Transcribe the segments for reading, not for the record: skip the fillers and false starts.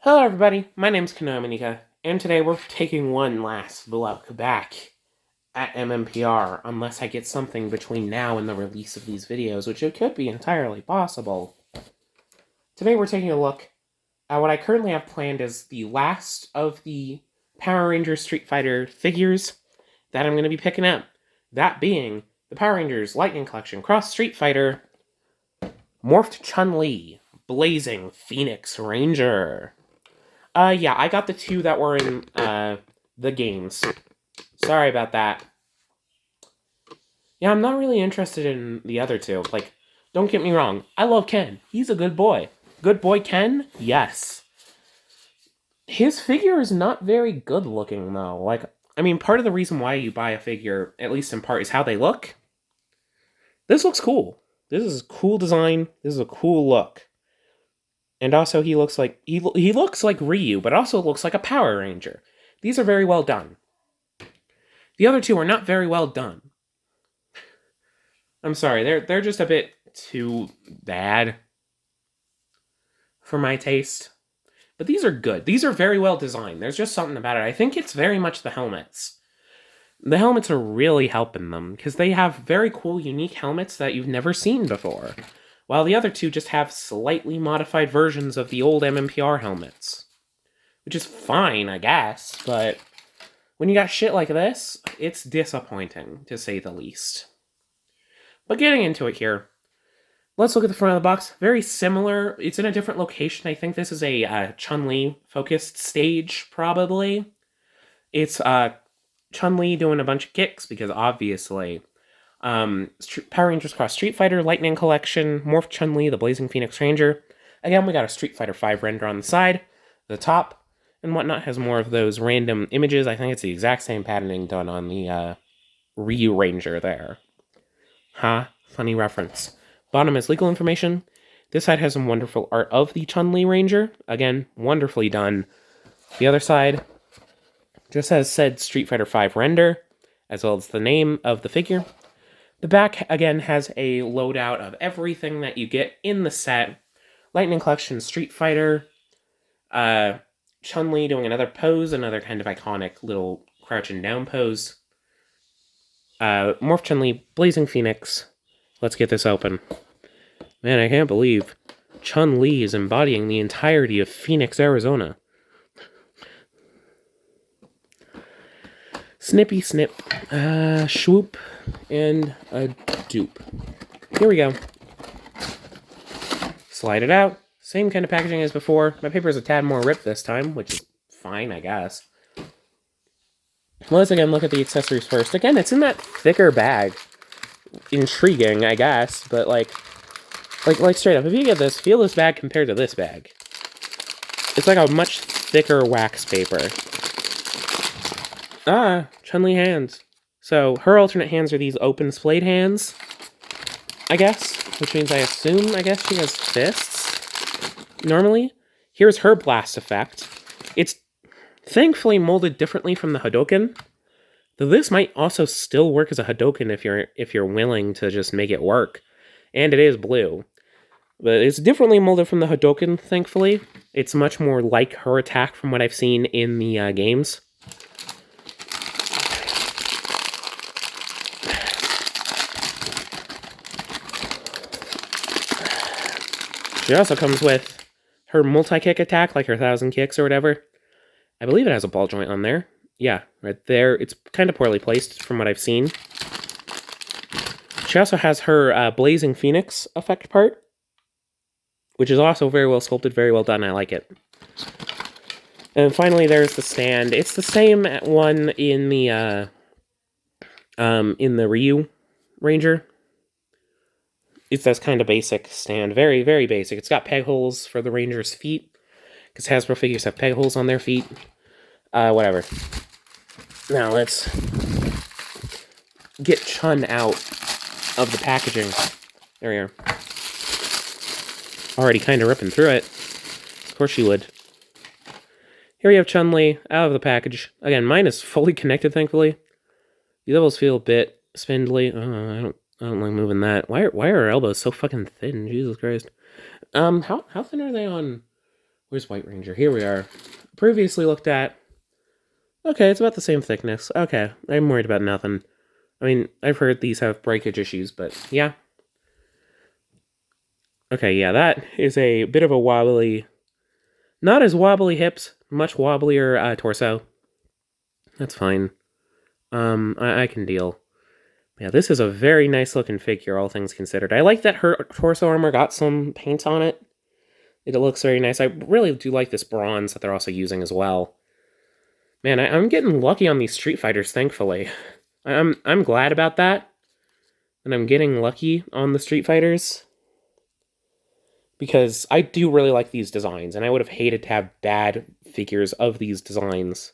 Hello everybody, my name's Kanomanika, and today we're taking one last look back at MMPR, unless I get something between now and the release of these videos, which it could be entirely possible. Today we're taking a look at what I currently have planned as the last of the Power Rangers Street Fighter figures that I'm going to be picking up. That being the Power Rangers Lightning Collection Cross Street Fighter Morphed Chun-Li Blazing Phoenix Ranger. Yeah, I got the two that were in, the games. Sorry about that. Yeah, I'm not really interested in the other two. Like, don't get me wrong. I love Ken. He's a good boy. Good boy Ken? Yes. His figure is not very good looking, though. Like, I mean, part of the reason why you buy a figure, at least in part, is how they look. This looks cool. This is a cool design. This is a cool look. And also, he looks like Ryu, but also looks like a Power Ranger. These are very well done. The other two are not very well done. I'm sorry, they're just a bit too bad for my taste. But these are good. These are very well designed. There's just something about it. I think it's very much the helmets. The helmets are really helping them, because they have very cool, unique helmets that you've never seen before, while the other two just have slightly modified versions of the old MMPR helmets. Which is fine, I guess, but when you got shit like this, it's disappointing, to say the least. But getting into it here, let's look at the front of the box. Very similar. It's in a different location. I think this is a Chun-Li focused stage, probably. It's Chun-Li doing a bunch of kicks, because obviously... Power Rangers Cross Street Fighter, Lightning Collection, Morphed Chun-Li, the Blazing Phoenix Ranger. Again, we got a Street Fighter V render on the side. The top and whatnot has more of those random images. I think it's the exact same patterning done on the Ryu Ranger there. Funny reference. Bottom is legal information. This side has some wonderful art of the Chun-Li Ranger. Again, wonderfully done. The other side just has said Street Fighter V render, as well as the name of the figure. The back, again, has a loadout of everything that you get in the set. Lightning Collection, Street Fighter, Chun-Li doing another pose, another kind of iconic little crouching down pose. Morph Chun-Li, Blazing Phoenix. Let's get this open. Man, I can't believe Chun-Li is embodying the entirety of Phoenix, Arizona. Snippy snip, swoop, and a dupe. Here we go. Slide it out. Same kind of packaging as before. My paper is a tad more ripped this time, which is fine, I guess. Let's again look at the accessories first. Again, it's in that thicker bag. Intriguing, I guess, but like straight up, if you get this, feel this bag compared to this bag. It's like a much thicker wax paper. Chun-Li hands. So, her alternate hands are these open splayed hands, I guess, which means I guess she has fists, normally. Here's her blast effect. It's thankfully molded differently from the Hadoken, though this might also still work as a Hadoken if you're willing to just make it work. And it is blue. But it's differently molded from the Hadoken, thankfully. It's much more like her attack from what I've seen in the games. She also comes with her multi-kick attack, like her 1,000 kicks or whatever. I believe it has a ball joint on there. Yeah, right there. It's kind of poorly placed from what I've seen. She also has her Blazing Phoenix effect part, which is also very well sculpted, very well done. I like it. And finally, there's the stand. It's the same one in the Ryu Ranger. It's this kind of basic stand. Very, very basic. It's got peg holes for the Ranger's feet, because Hasbro figures have peg holes on their feet. Whatever. Now let's get Chun out of the packaging. There we are. Already kind of ripping through it. Of course she would. Here we have Chun-Li out of the package. Again, mine is fully connected, thankfully. These elbows feel a bit spindly. I don't like moving that. Why are her elbows so fucking thin? Jesus Christ. How thin are they on Where's White Ranger? Here we are. Previously looked at. Okay, it's about the same thickness. Okay, I'm worried about nothing. I mean, I've heard these have breakage issues, but yeah. Okay, yeah, that is a bit of a wobbly... Not as wobbly hips, much wobblier torso. That's fine. I can deal. Yeah, this is a very nice looking figure, all things considered. I like that her torso armor got some paint on it. It looks very nice. I really do like this bronze that they're also using as well. Man, I'm getting lucky on these Street Fighters, thankfully. I'm glad about that. And I'm getting lucky on the Street Fighters. Because I do really like these designs, and I would have hated to have bad figures of these designs.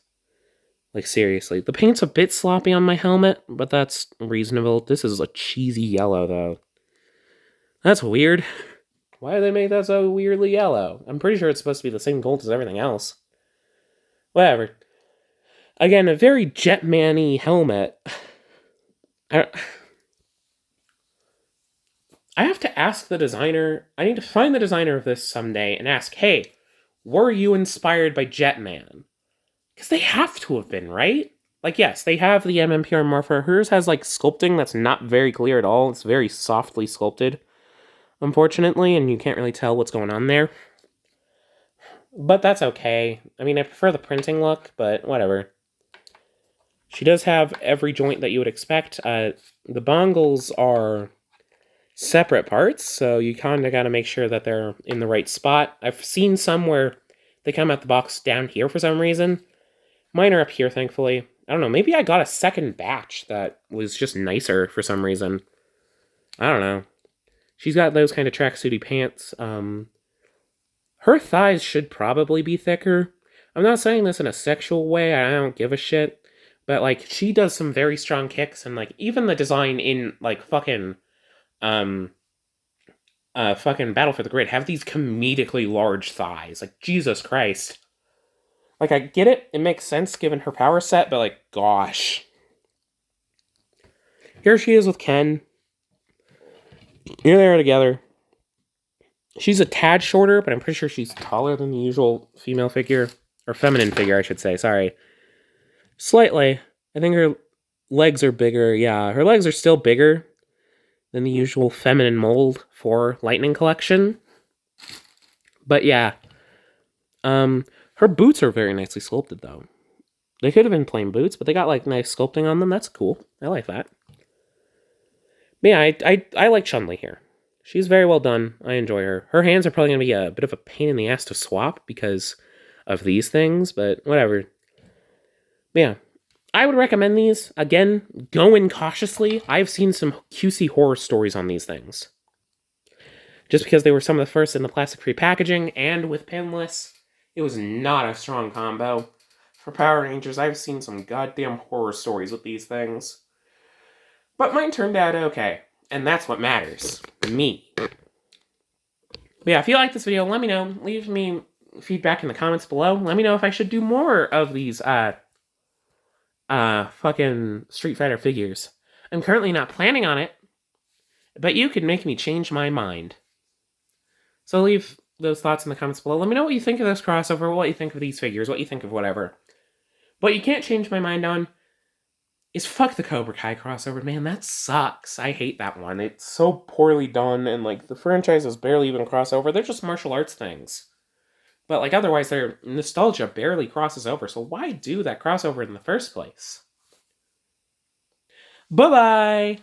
Like, seriously. The paint's a bit sloppy on my helmet, but that's reasonable. This is a cheesy yellow, though. That's weird. Why do they make that so weirdly yellow? I'm pretty sure it's supposed to be the same gold as everything else. Whatever. Again, a very Jetman-y helmet. I have to ask the designer... I need to find the designer of this someday and ask, hey, were you inspired by Jetman? Because they have to have been, right? Like, yes, they have the MMPR Morpher. Hers has, like, sculpting that's not very clear at all. It's very softly sculpted, unfortunately, and you can't really tell what's going on there. But that's okay. I mean, I prefer the printing look, but whatever. She does have every joint that you would expect. The bongles are separate parts, so you kind of got to make sure that they're in the right spot. I've seen some where they come out the box down here for some reason. Mine are up here, thankfully. I don't know, maybe I got a second batch that was just nicer for some reason. I don't know. She's got those kind of tracksuity pants. Her thighs should probably be thicker. I'm not saying this in a sexual way, I don't give a shit. But, like, she does some very strong kicks, and, like, even the design in, like, fucking Battle for the Grid have these comedically large thighs. Like, Jesus Christ. Like, I get it. It makes sense given her power set, but, like, gosh. Here she is with Ken. Here they are together. She's a tad shorter, but I'm pretty sure she's taller than the usual female figure. Or feminine figure, I should say. Sorry. Slightly. I think her legs are bigger. Yeah, her legs are still bigger than the usual feminine mold for Lightning Collection. But yeah. Her boots are very nicely sculpted, though. They could have been plain boots, but they got, like, nice sculpting on them. That's cool. I like that. But yeah, I like Chun-Li here. She's very well done. I enjoy her. Her hands are probably going to be a bit of a pain in the ass to swap because of these things, but whatever. But yeah, I would recommend these. Again, go in cautiously. I've seen some QC horror stories on these things. Just because they were some of the first in the plastic-free packaging and with pinless, it was not a strong combo. For Power Rangers, I've seen some goddamn horror stories with these things. But mine turned out okay. And that's what matters. Me. But yeah, if you like this video, let me know. Leave me feedback in the comments below. Let me know if I should do more of these, fucking Street Fighter figures. I'm currently not planning on it, but you could make me change my mind. So leave those thoughts in the comments below. Let me know what you think of this crossover, what you think of these figures, what you think of whatever. What you can't change my mind on is fuck the Cobra Kai crossover. Man, that sucks. I hate that one. It's so poorly done, and, like, the franchise is barely even a crossover. They're just martial arts things. But, like, otherwise, their nostalgia barely crosses over, so why do that crossover in the first place? Bye-bye!